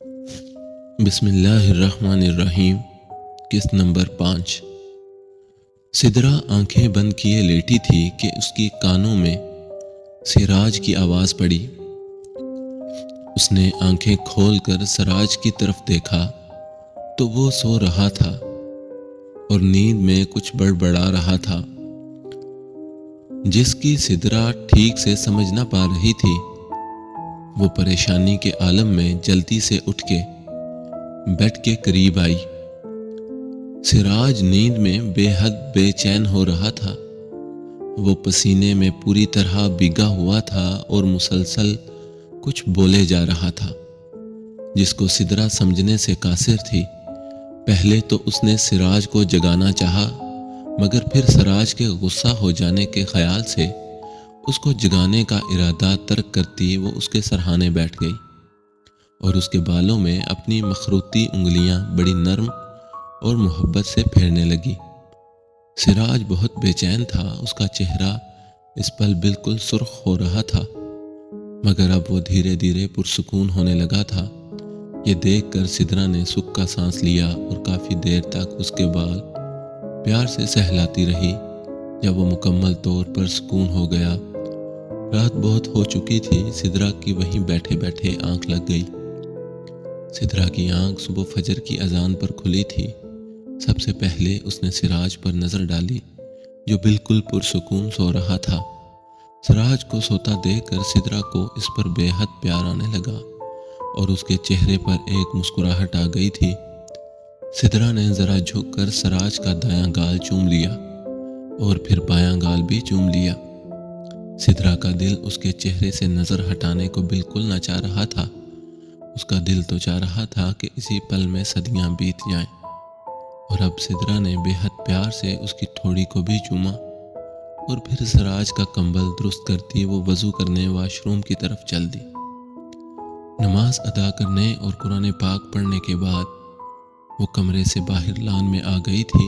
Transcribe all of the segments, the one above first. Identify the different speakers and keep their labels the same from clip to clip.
Speaker 1: بسم اللہ الرحمن الرحیم۔ قسط نمبر 5۔ سدرا آنکھیں بند کیے لیٹی تھی کہ اس کی کانوں میں سراج کی آواز پڑی۔ اس نے آنکھیں کھول کر سراج کی طرف دیکھا تو وہ سو رہا تھا اور نیند میں کچھ بڑبڑا رہا تھا، جس کی سدرا ٹھیک سے سمجھ نہ پا رہی تھی۔ وہ پریشانی کے عالم میں جلدی سے اٹھ کے بیڈ کے قریب آئی۔ سراج نیند میں بے حد بے چین ہو رہا تھا۔ وہ پسینے میں پوری طرح بھیگا ہوا تھا اور مسلسل کچھ بولے جا رہا تھا، جس کو سدرا سمجھنے سے قاصر تھی۔ پہلے تو اس نے سراج کو جگانا چاہا، مگر پھر سراج کے غصہ ہو جانے کے خیال سے اس کو جگانے کا ارادہ ترک کرتی وہ اس کے سرہانے بیٹھ گئی اور اس کے بالوں میں اپنی مخروطی انگلیاں بڑی نرم اور محبت سے پھیرنے لگی۔ سراج بہت بے چین تھا، اس کا چہرہ اس پل بالکل سرخ ہو رہا تھا، مگر اب وہ دھیرے دھیرے پرسکون ہونے لگا تھا۔ یہ دیکھ کر سدرا نے سکھ کا سانس لیا اور کافی دیر تک اس کے بال پیار سے سہلاتی رہی۔ جب وہ مکمل طور پر سکون ہو گیا، رات بہت ہو چکی تھی، سدرا کی وہیں بیٹھے بیٹھے آنکھ لگ گئی۔ سدرا کی آنکھ صبح فجر کی اذان پر کھلی تھی۔ سب سے پہلے اس نے سراج پر نظر ڈالی، جو بالکل پرسکون سو رہا تھا۔ سراج کو سوتا دیکھ کر سدرا کو اس پر بے حد پیار آنے لگا اور اس کے چہرے پر ایک مسکراہٹ آ گئی تھی۔ سدرا نے ذرا جھک کر سراج کا دایاں گال چوم لیا اور پھر بایاں گال بھی چوم لیا۔ سدرا کا دل اس کے چہرے سے نظر ہٹانے کو بالکل نہ چاہ رہا تھا۔ اس کا دل تو چاہ رہا تھا کہ اسی پل میں صدیاں بیت جائیں، اور اب سدرا نے بے حد پیار سے اس کی ٹھوڑی کو بھی چوما اور پھر سراج کا کمبل درست کرتی وہ وضو کرنے واش روم کی طرف چل دی۔ نماز ادا کرنے اور قرآن پاک پڑھنے کے بعد وہ کمرے سے باہر لان میں آ گئی تھی۔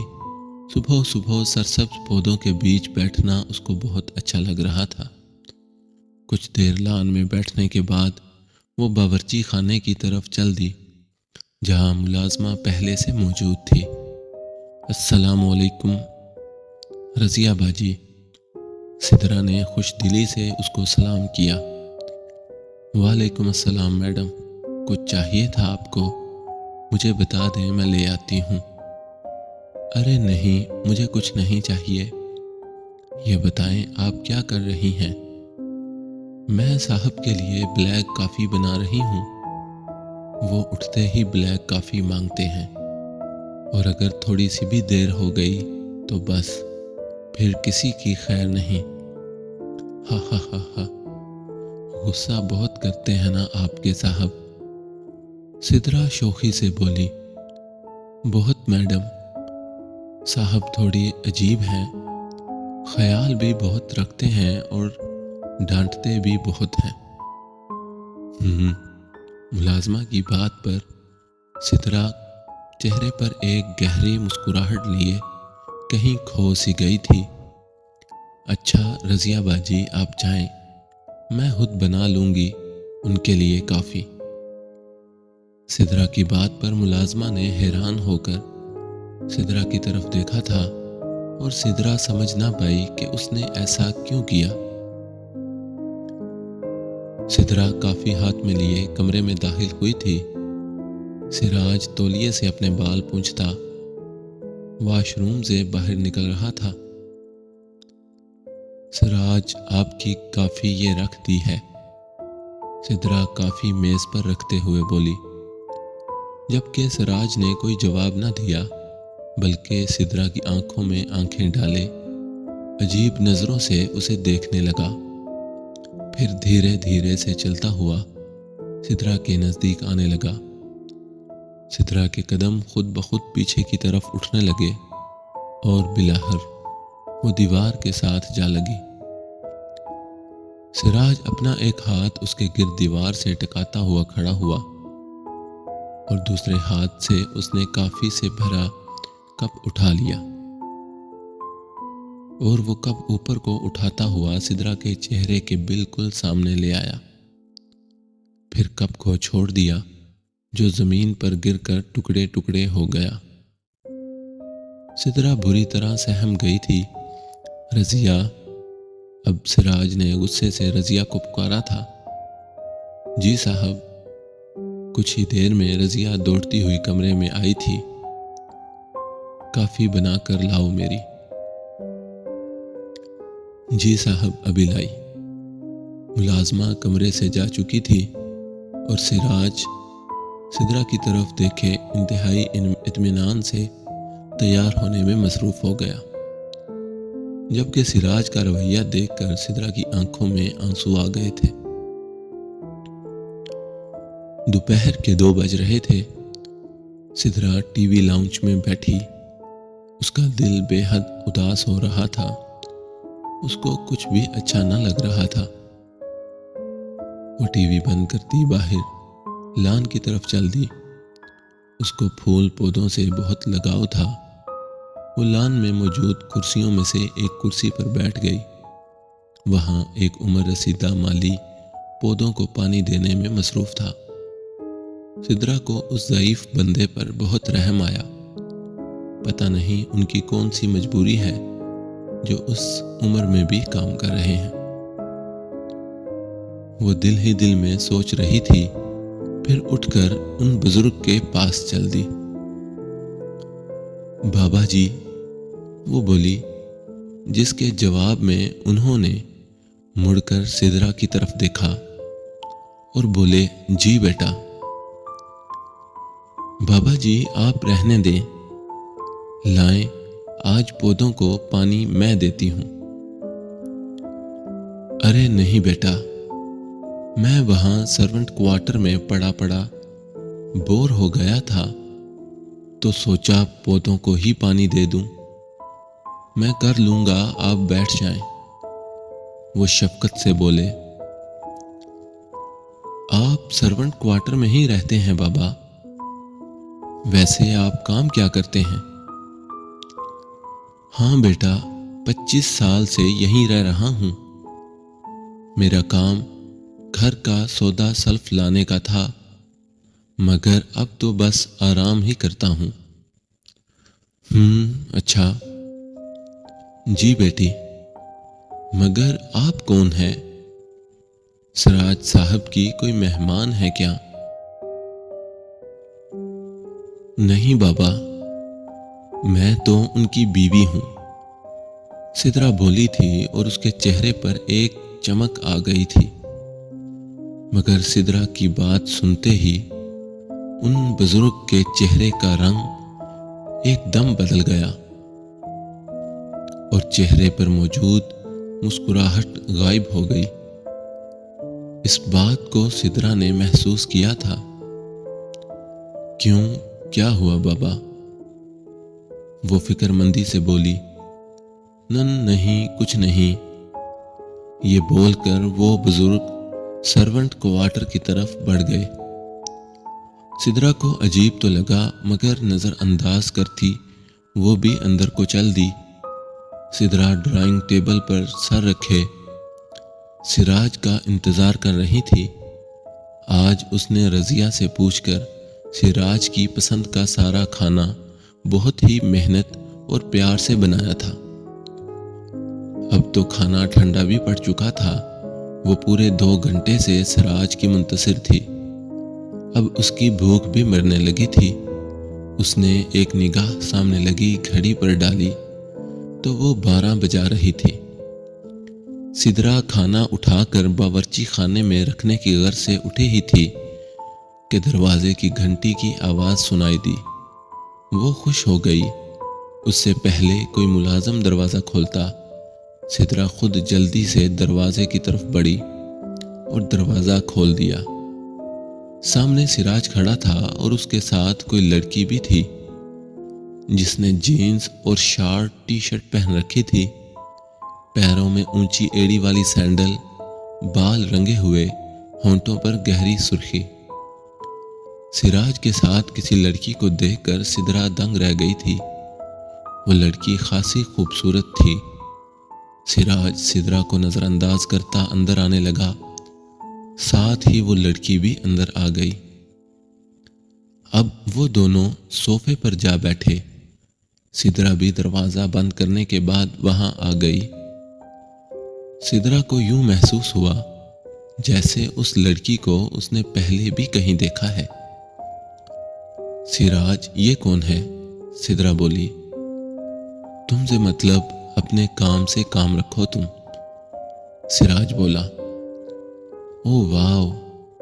Speaker 1: صبح صبح سرسبز پودوں کے بیچ بیٹھنا اس کو بہت اچھا لگ رہا تھا۔ کچھ دیر لان میں بیٹھنے کے بعد وہ باورچی خانے کی طرف چل دی، جہاں ملازمہ پہلے سے موجود تھی۔ السلام علیکم رضیہ باجی، سدرا نے خوش دلی سے اس کو سلام کیا۔ وعلیکم السلام میڈم، کچھ چاہیے تھا آپ کو؟ مجھے بتا دیں، میں لے آتی ہوں۔ ارے نہیں، مجھے کچھ نہیں چاہیے۔ یہ بتائیں آپ کیا کر رہی ہیں؟ میں صاحب کے لیے بلیک کافی بنا رہی ہوں۔ وہ اٹھتے ہی بلیک کافی مانگتے ہیں، اور اگر تھوڑی سی بھی دیر ہو گئی تو بس پھر کسی کی خیر نہیں۔ ہا ہا ہا ہا، غصہ بہت کرتے ہیں نا آپ کے صاحب؟ سدرا شوخی سے بولی۔ بہت میڈم، صاحب تھوڑی عجیب ہیں، خیال بھی بہت رکھتے ہیں اور ڈانٹتے بھی بہت ہیں۔ ملازمہ کی بات پر سدرا چہرے پر ایک گہری مسکراہٹ لیے کہیں کھو سی گئی تھی۔ اچھا رضیہ باجی، آپ جائیں، میں خود بنا لوں گی ان کے لیے کافی۔ سدرا کی بات پر ملازمہ نے حیران ہو کر سدرا کی طرف دیکھا تھا اور سدرا سمجھ نہ پائی کہ اس نے ایسا کیوں کیا۔ سدرا کافی ہاتھ میں لیے کمرے میں داخل ہوئی تھی۔ سراج تولیے سے اپنے بال پونچھتا واش روم سے باہر نکل رہا تھا۔ سراج، آپ کی کافی یہ رکھ دی ہے، سدرا کافی میز پر رکھتے ہوئے بولی، جبکہ سراج نے کوئی جواب نہ دیا، بلکہ سدرا کی آنکھوں میں آنکھیں ڈالے عجیب نظروں سے اسے دیکھنے لگا۔ پھر دھیرے دھیرے سے چلتا ہوا سدرا کے نزدیک آنے لگا۔ سدرا کے قدم خود بخود پیچھے کی طرف اٹھنے لگے اور بلاہر وہ دیوار کے ساتھ جا لگی۔ سراج اپنا ایک ہاتھ اس کے گرد دیوار سے ٹکاتا ہوا کھڑا ہوا اور دوسرے ہاتھ سے اس نے کافی سے بھرا کپ اٹھا لیا، اور وہ کپ اوپر کو اٹھاتا ہوا سدرا کے چہرے کے بالکل سامنے لے آیا۔ پھر کپ کو چھوڑ دیا جو زمین پر گر کر ٹکڑے ٹکڑے ہو گیا۔ سدرا بری طرح سہم گئی تھی۔ رضیہ! اب سراج نے غصے سے رضیہ کو پکارا تھا۔ جی صاحب۔ کچھ ہی دیر میں رضیہ دوڑتی ہوئی کمرے میں آئی تھی۔ کافی بنا کر لاؤ میری۔ جی صاحب ابھی لائی۔ ملازمہ کمرے سے جا چکی تھی اور سراج سدرا کی طرف دیکھے انتہائی اطمینان سے تیار ہونے میں مصروف ہو گیا، جبکہ سراج کا رویہ دیکھ کر سدرا کی آنکھوں میں آنسو آ گئے تھے۔ دوپہر کے 2 بج رہے تھے۔ سدرا ٹی وی لاؤنج میں بیٹھی، اس کا دل بے حد اداس ہو رہا تھا۔ اس کو کچھ بھی اچھا نہ لگ رہا تھا۔ وہ ٹی وی بند کرتی باہر لان کی طرف چل دی۔ اس کو پھول پودوں سے بہت لگاؤ تھا۔ وہ لان میں موجود کرسیوں میں سے ایک کرسی پر بیٹھ گئی۔ وہاں ایک عمر رسیدہ مالی پودوں کو پانی دینے میں مصروف تھا۔ سدرا کو اس ضعیف بندے پر بہت رحم آیا۔ پتہ نہیں ان کی کون سی مجبوری ہے جو اس عمر میں بھی کام کر رہے ہیں۔ وہ دل ہی دل میں سوچ رہی تھی، پھر اٹھ کر ان بزرگ کے پاس چل دی۔ بابا جی، وہ بولی، جس کے جواب میں انہوں نے مڑ کر سدرا کی طرف دیکھا اور بولے، جی بیٹا۔ بابا جی آپ رہنے دیں، لائیں، آج پودوں کو پانی میں دیتی ہوں۔ ارے نہیں بیٹا، میں وہاں سرونٹ کوارٹر میں پڑا بور ہو گیا تھا تو سوچا پودوں کو ہی پانی دے دوں۔ میں کر لوں گا، آپ بیٹھ جائیں۔ وہ شفقت سے بولے۔ آپ سرونٹ کوارٹر میں ہی رہتے ہیں بابا؟ ویسے آپ کام کیا کرتے ہیں؟ ہاں بیٹا، 25 سال سے یہیں رہ رہا ہوں۔ میرا کام گھر کا سودا سلف لانے کا تھا، مگر اب تو بس آرام ہی کرتا ہوں۔ اچھا۔ جی بیٹی، مگر آپ کون ہیں؟ سراج صاحب کی کوئی مہمان ہے کیا؟ نہیں بابا، میں تو ان کی بیوی ہوں، سدرا بولی تھی اور اس کے چہرے پر ایک چمک آ گئی تھی۔ مگر سدرا کی بات سنتے ہی ان بزرگ کے چہرے کا رنگ ایک دم بدل گیا اور چہرے پر موجود مسکراہٹ غائب ہو گئی۔ اس بات کو سدرا نے محسوس کیا تھا۔ کیوں، کیا ہوا بابا؟ وہ فکر مندی سے بولی۔ نہیں، کچھ نہیں۔ یہ بول کر وہ بزرگ سرونٹ کوارٹر کی طرف بڑھ گئے۔ سدرا کو عجیب تو لگا، مگر نظر انداز کرتی وہ بھی اندر کو چل دی۔ سدرا ڈرائنگ ٹیبل پر سر رکھے سراج کا انتظار کر رہی تھی۔ آج اس نے رضیہ سے پوچھ کر سراج کی پسند کا سارا کھانا بہت ہی محنت اور پیار سے بنایا تھا۔ اب تو کھانا ٹھنڈا بھی پڑ چکا تھا۔ وہ پورے 2 گھنٹے سے سراج کی منتظر تھی۔ اب اس کی بھوک بھی مرنے لگی تھی۔ اس نے ایک نگاہ سامنے لگی گھڑی پر ڈالی تو وہ 12 بجا رہی تھی۔ سدرا کھانا اٹھا کر باورچی خانے میں رکھنے کی غرض سے اٹھی ہی تھی کہ دروازے کی گھنٹی کی آواز سنائی دی۔ وہ خوش ہو گئی۔ اس سے پہلے کوئی ملازم دروازہ کھولتا، سدرا خود جلدی سے دروازے کی طرف بڑھی اور دروازہ کھول دیا۔ سامنے سراج کھڑا تھا اور اس کے ساتھ کوئی لڑکی بھی تھی جس نے جینز اور شارٹ ٹی شرٹ پہن رکھی تھی، پیروں میں اونچی ایڑی والی سینڈل، بال رنگے ہوئے، ہونٹوں پر گہری سرخی۔ سراج کے ساتھ کسی لڑکی کو دیکھ کر سدرا دنگ رہ گئی تھی۔ وہ لڑکی خاصی خوبصورت تھی۔ سراج سدرا کو نظر انداز کرتا اندر آنے لگا، ساتھ ہی وہ لڑکی بھی اندر آ گئی۔ اب وہ دونوں صوفے پر جا بیٹھے۔ سدرا بھی دروازہ بند کرنے کے بعد وہاں آ گئی۔ سدرا کو یوں محسوس ہوا جیسے اس لڑکی کو اس نے پہلے بھی کہیں دیکھا ہے۔ سراج، یہ کون ہے؟ سدرا بولی۔ تم سے مطلب، اپنے کام سے کام رکھو تم، سراج بولا۔ او واو،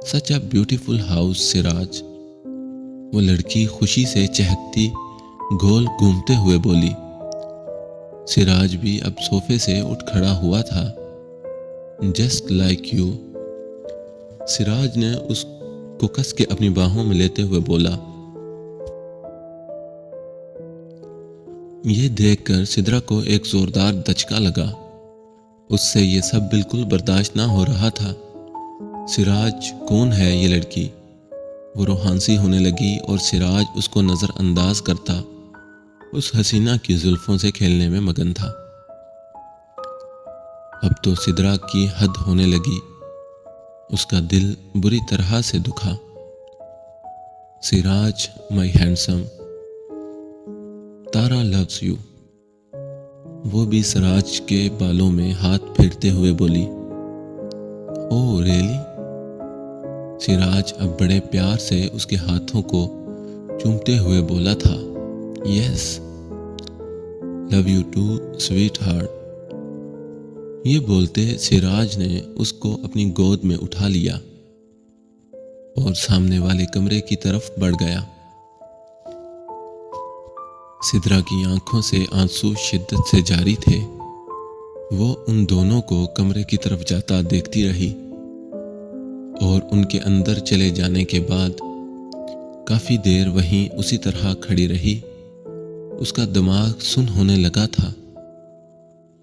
Speaker 1: سچ اے بیوٹیفل ہاؤس سراج، وہ لڑکی خوشی سے چہکتی گول گھومتے ہوئے بولی۔ سراج بھی اب صوفے سے اٹھ کھڑا ہوا تھا۔ جسٹ لائک یو، سراج نے اس کو کس کے اپنی باہوں میں لیتے ہوئے بولا۔ یہ دیکھ کر سدرا کو ایک زوردار دھچکا لگا۔ اس سے یہ سب بالکل برداشت نہ ہو رہا تھا۔ سراج، کون ہے یہ لڑکی؟ وہ روحانسی ہونے لگی اور سراج اس کو نظر انداز کرتا اس حسینہ کی زلفوں سے کھیلنے میں مگن تھا۔ اب تو سدرا کی حد ہونے لگی، اس کا دل بری طرح سے دکھا۔ سراج مائی ہینڈسم، تارا لوز یو، وہ بھی سراج کے بالوں میں ہاتھ پھیرتے ہوئے بولی۔ او ریلی؟ سراج اب بڑے پیار سے اس کے ہاتھوں کو چومتے ہوئے بولا تھا۔ Yes, love you too sweetheart. یہ بولتے سراج نے اس کو اپنی گود میں اٹھا لیا اور سامنے والے کمرے کی طرف بڑھ گیا۔ سدرا کی آنکھوں سے آنسو شدت سے جاری تھے۔ وہ ان دونوں کو کمرے کی طرف جاتا دیکھتی رہی اور ان کے اندر چلے جانے کے بعد کافی دیر وہیں اسی طرح کھڑی رہی۔ اس کا دماغ سن ہونے لگا تھا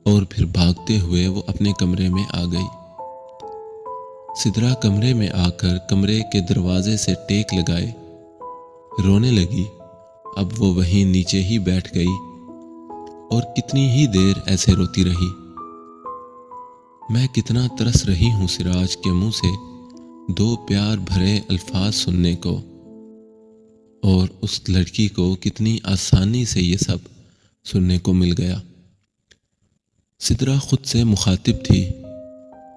Speaker 1: اور پھر بھاگتے ہوئے وہ اپنے کمرے میں آ گئی۔ سدرا کمرے میں آ کر کمرے کے دروازے سے ٹیک لگائے رونے لگی۔ اب وہ وہیں نیچے ہی بیٹھ گئی اور کتنی ہی دیر ایسے روتی رہی۔ میں کتنا ترس رہی ہوں سراج کے منہ سے دو پیار بھرے الفاظ سننے کو، اور اس لڑکی کو کتنی آسانی سے یہ سب سننے کو مل گیا۔ سدرا خود سے مخاطب تھی۔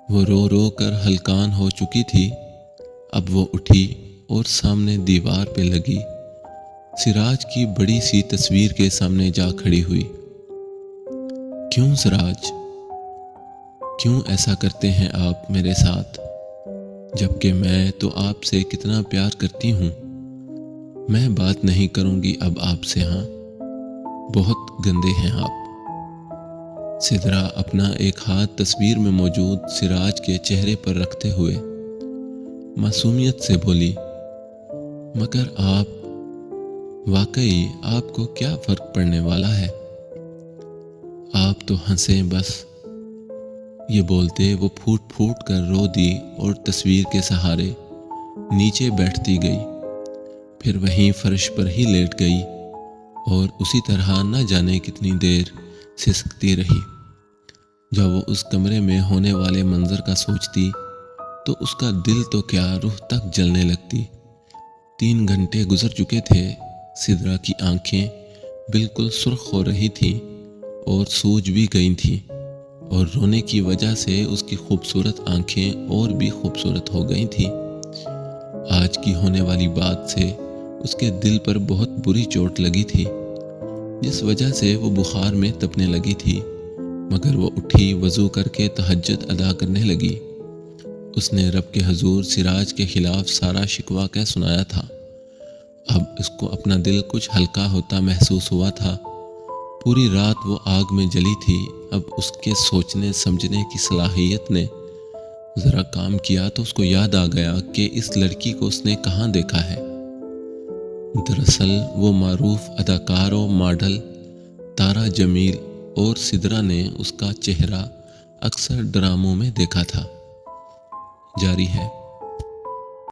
Speaker 1: وہ رو رو کر ہلکان ہو چکی تھی۔ اب وہ اٹھی اور سامنے دیوار پہ لگی سراج کی بڑی سی تصویر کے سامنے جا کھڑی ہوئی۔ کیوں سراج، کیوں ایسا کرتے ہیں آپ میرے ساتھ، جبکہ میں تو آپ سے کتنا پیار کرتی ہوں؟ میں بات نہیں کروں گی اب آپ سے، ہاں، بہت گندے ہیں آپ۔ سدرا اپنا ایک ہاتھ تصویر میں موجود سراج کے چہرے پر رکھتے ہوئے معصومیت سے بولی، مگر آپ، واقعی آپ کو کیا فرق پڑنے والا ہے؟ آپ تو ہنسیں بس۔ یہ بولتے وہ پھوٹ پھوٹ کر رو دی اور تصویر کے سہارے نیچے بیٹھتی گئی، پھر وہیں فرش پر ہی لیٹ گئی اور اسی طرح نہ جانے کتنی دیر سسکتی رہی۔ جب وہ اس کمرے میں ہونے والے منظر کا سوچتی تو اس کا دل تو کیا روح تک جلنے لگتی۔ 3 گھنٹے گزر چکے تھے۔ سدرا کی آنکھیں بالکل سرخ ہو رہی تھیں اور سوج بھی گئی تھیں، اور رونے کی وجہ سے اس کی خوبصورت آنکھیں اور بھی خوبصورت ہو گئی تھیں۔ آج کی ہونے والی بات سے اس کے دل پر بہت بری چوٹ لگی تھی، جس وجہ سے وہ بخار میں تپنے لگی تھی، مگر وہ اٹھی، وضو کر کے تہجد ادا کرنے لگی۔ اس نے رب کے حضور سراج کے خلاف سارا شکوہ کہہ سنایا تھا۔ اب اس کو اپنا دل کچھ ہلکا ہوتا محسوس ہوا تھا۔ پوری رات وہ آگ میں جلی تھی۔ اب اس کے سوچنے سمجھنے کی صلاحیت نے ذرا کام کیا تو اس کو یاد آ گیا کہ اس لڑکی کو اس نے کہاں دیکھا ہے۔ دراصل وہ معروف اداکار و ماڈل تارا جمیل اور سدرا نے اس کا چہرہ اکثر ڈراموں میں دیکھا تھا۔ جاری ہے۔